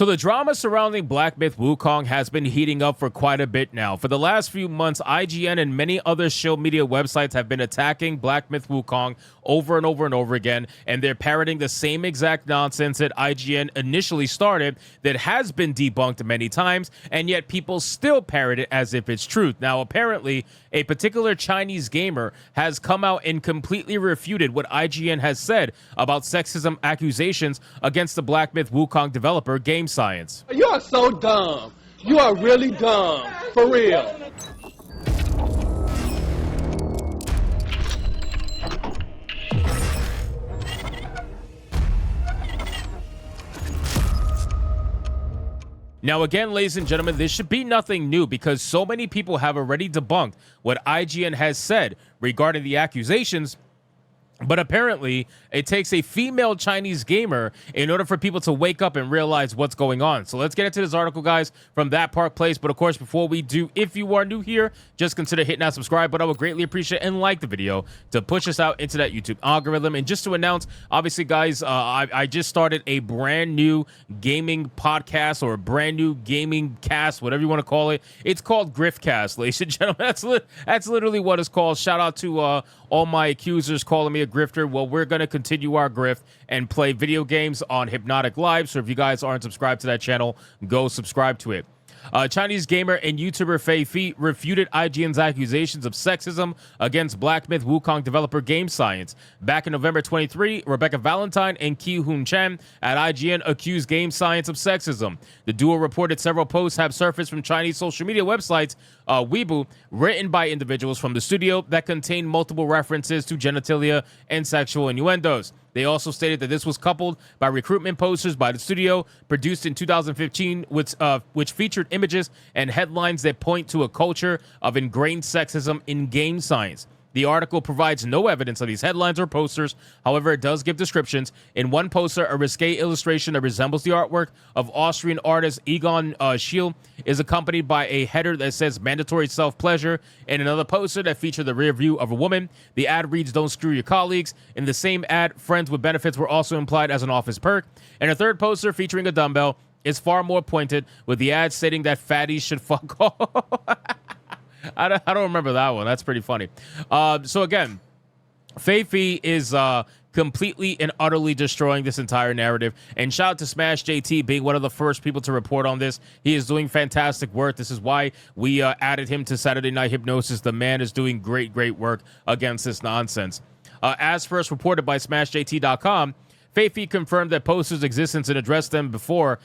So the drama surrounding Black Myth Wukong has been heating up for quite a bit now. For the last few months, IGN and many other social media websites have been attacking Black Myth Wukong over and over and over again, and they're parroting the same exact nonsense that IGN initially started that has been debunked many times, and yet people still parrot it as if it's truth. Now, apparently, a particular Chinese gamer has come out and completely refuted what IGN has said about sexism accusations against the Black Myth Wukong developer Game Science. You are so dumb. You are really dumb. For real. Now, again, ladies and gentlemen, this should be nothing new because so many people have already debunked what IGN has said regarding the accusations. But apparently, it takes a female Chinese gamer in order for people to wake up and realize what's going on. So let's get into this article, guys, from That Park Place. But of course, before we do, if you are new here, just consider hitting that subscribe button. I would greatly appreciate and like the video to push us out into that YouTube algorithm. And just to announce, obviously, guys, I just started a brand new gaming podcast or a brand new gaming cast, whatever you want to call it. It's called Griftcast, ladies and gentlemen. That's literally what it's called. Shout out to all my accusers calling me a grifter. Well, we're going to continue our grift and play video games on Hypnotic Live. So if you guys aren't subscribed to that channel, go subscribe to it. Chinese gamer and YouTuber Fei Fi refuted IGN's accusations of sexism against Black Myth Wukong developer Game Science. Back in November 23, Rebecca Valentine and Ki Hun Chen at IGN accused Game Science of sexism. The duo reported several posts have surfaced from Chinese social media websites, Weibo, written by individuals from the studio that contain multiple references to genitalia and sexual innuendos. They also stated that this was coupled by recruitment posters by the studio produced in 2015, which featured images and headlines that point to a culture of ingrained sexism in game science. The article provides no evidence of these headlines or posters. However, it does give descriptions. In one poster, a risque illustration that resembles the artwork of Austrian artist Egon Schiele is accompanied by a header that says mandatory self-pleasure. In another poster that featured the rear view of a woman, the ad reads, "Don't screw your colleagues." In the same ad, friends with benefits were also implied as an office perk. And a third poster featuring a dumbbell is far more pointed, with the ad stating that fatties should fuck off. I don't remember that one. That's pretty funny. So again, Fei Fi is completely and utterly destroying this entire narrative. And shout out to Smash JT being one of the first people to report on this. He is doing fantastic work. This is why we added him to Saturday Night Hypnosis. The man is doing great work against this nonsense. As first reported by SmashJT.com, Fei Fi confirmed that posters' existence and addressed them before,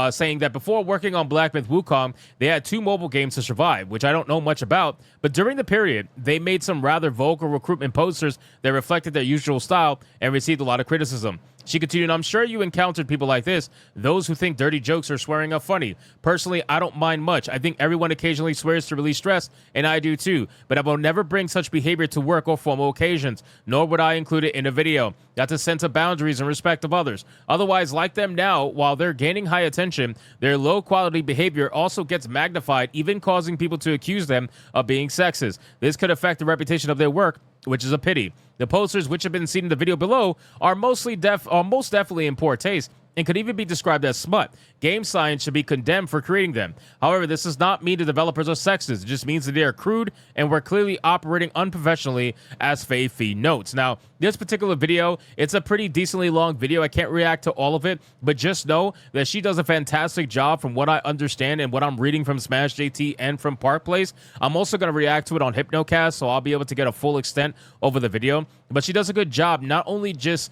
saying that before working on Black Myth Wukong, they had 2 mobile games to survive, which I don't know much about. But during the period, they made some rather vocal recruitment posters that reflected their usual style and received a lot of criticism. She continued, "I'm sure you encountered people like this, those who think dirty jokes or swearing are funny. Personally, I don't mind much. I think everyone occasionally swears to release stress, and I do too. But I will never bring such behavior to work or formal occasions, nor would I include it in a video. That's a sense of boundaries and respect of others. Otherwise, like them now, while they're gaining high attention, their low-quality behavior also gets magnified, even causing people to accuse them of being sexist. This could affect the reputation of their work, which is a pity. The posters, which have been seen in the video below, are most definitely in poor taste and could even be described as smut. Game Science should be condemned for creating them. However, this does not mean the developers are sexist. It just means that they are crude and we're clearly operating unprofessionally, as Fei Fi notes. Now, this particular video, it's a pretty decently long video. I can't react to all of it, but just know that she does a fantastic job from what I understand and what I'm reading from Smash JT and from Park Place. I'm also going to react to it on Hypnocast, so I'll be able to get a full extent over the video. But she does a good job not only just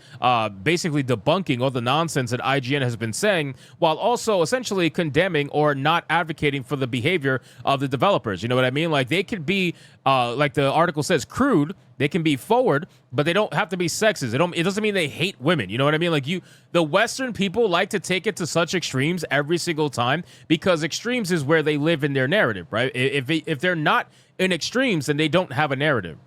basically debunking all the nonsense that IGN has been saying, while also essentially condemning or not advocating for the behavior of the developers. You know what I mean? Like, they could be, like the article says, crude. They can be forward, but they don't have to be sexist. It doesn't mean they hate women. You know what I mean? Like, the Western people like to take it to such extremes every single time because extremes is where they live in their narrative, right? If they're not in extremes, then they don't have a narrative.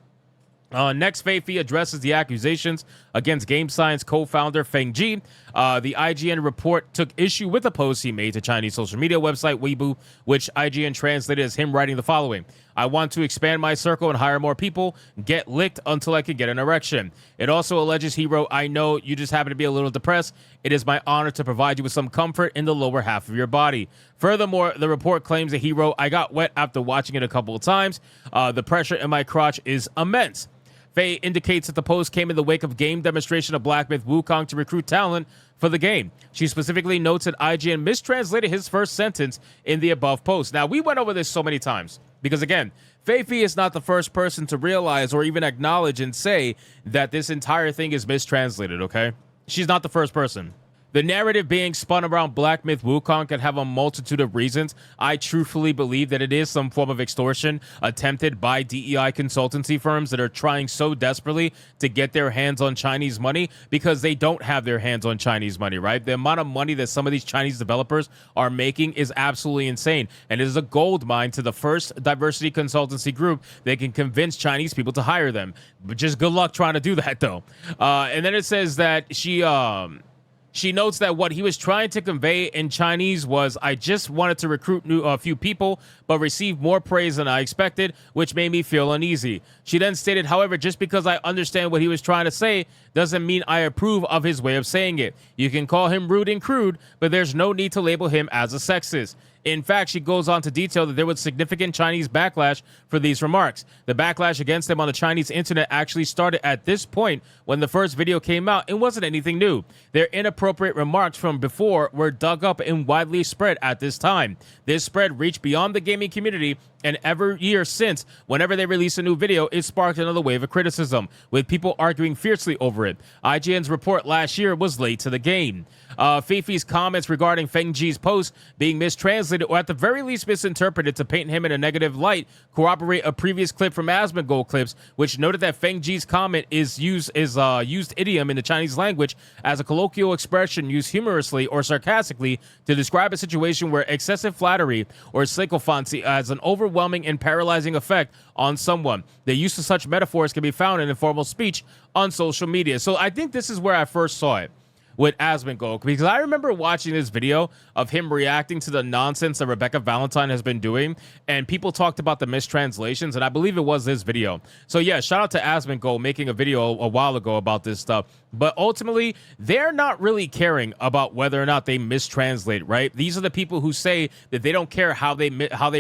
Next, Fei Fi addresses the accusations against Game Science co-founder Feng Ji. The IGN report took issue with a post he made to Chinese social media website Weibo, which IGN translated as him writing the following. I want to expand my circle and hire more people, get licked until I can get an erection. It also alleges he wrote, I know you just happen to be a little depressed. It is my honor to provide you with some comfort in the lower half of your body. Furthermore, the report claims that he wrote, I got wet after watching it a couple of times. The pressure in my crotch is immense. Faye indicates that the post came in the wake of game demonstration of Black Myth Wukong to recruit talent for the game. She specifically notes that IGN mistranslated his first sentence in the above post. Now, we went over this so many times because, again, Faye is not the first person to realize or even acknowledge and say that this entire thing is mistranslated, okay? She's not the first person. The narrative being spun around Black Myth Wukong can have a multitude of reasons. I truthfully believe that it is some form of extortion attempted by DEI consultancy firms that are trying so desperately to get their hands on Chinese money because they don't have their hands on Chinese money, right? The amount of money that some of these Chinese developers are making is absolutely insane. And it is a gold mine to the first diversity consultancy group that can convince Chinese people to hire them. But just good luck trying to do that, though. And then it says that she notes that what he was trying to convey in Chinese was, I just wanted to recruit a few people, but received more praise than I expected, which made me feel uneasy. She then stated, however, just because I understand what he was trying to say doesn't mean I approve of his way of saying it. You can call him rude and crude, but there's no need to label him as a sexist. In fact, she goes on to detail that there was significant Chinese backlash for these remarks. The backlash against them on the Chinese internet actually started at this point when the first video came out. It wasn't anything new. Their inappropriate remarks from before were dug up and widely spread at this time. This spread reached beyond the gaming community, and every year since, whenever they release a new video, it sparked another wave of criticism, with people arguing fiercely over it. IGN's report last year was late to the game. Fifi's comments regarding Feng Ji's post being mistranslated or at the very least misinterpreted to paint him in a negative light corroborate a previous clip from Asmongold clips, which noted that Feng Ji's comment is used idiom in the Chinese language as a colloquial expression used humorously or sarcastically to describe a situation where excessive flattery or sycophancy has an overwhelming and paralyzing effect on someone. The use of such metaphors can be found in informal speech on social media. So I think this is where I first saw it with Asmongold, because I remember watching this video of him reacting to the nonsense that Rebecca Valentine has been doing, and people talked about the mistranslations, and I believe it was this video. So yeah, shout out to Asmongold making a video a while ago about this stuff. But ultimately, they're not really caring about whether or not they mistranslate, right? These are the people who say that they don't care how they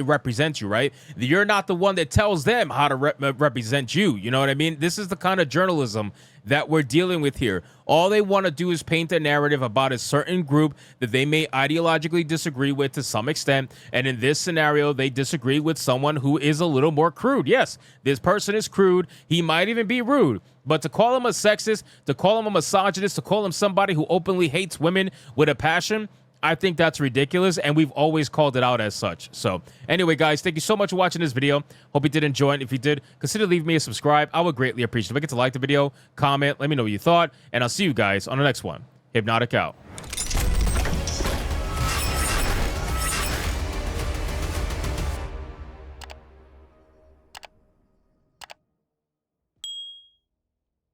represent you, right? You're not the one that tells them how to represent you. You know what I mean? This is the kind of journalism that we're dealing with here. All they want to do is paint a narrative about a certain group that they may ideologically disagree with to some extent. And in this scenario, they disagree with someone who is a little more crude. Yes, this person is crude. He might even be rude. But to call him a sexist, to call him a misogynist, to call him somebody who openly hates women with a passion, I think that's ridiculous, and we've always called it out as such. So anyway, guys, thank you so much for watching this video. Hope you did enjoy it. If you did, consider leaving me a subscribe. I would greatly appreciate it. Don't forget to like the video, comment, let me know what you thought, and I'll see you guys on the next one. Hypnotic out.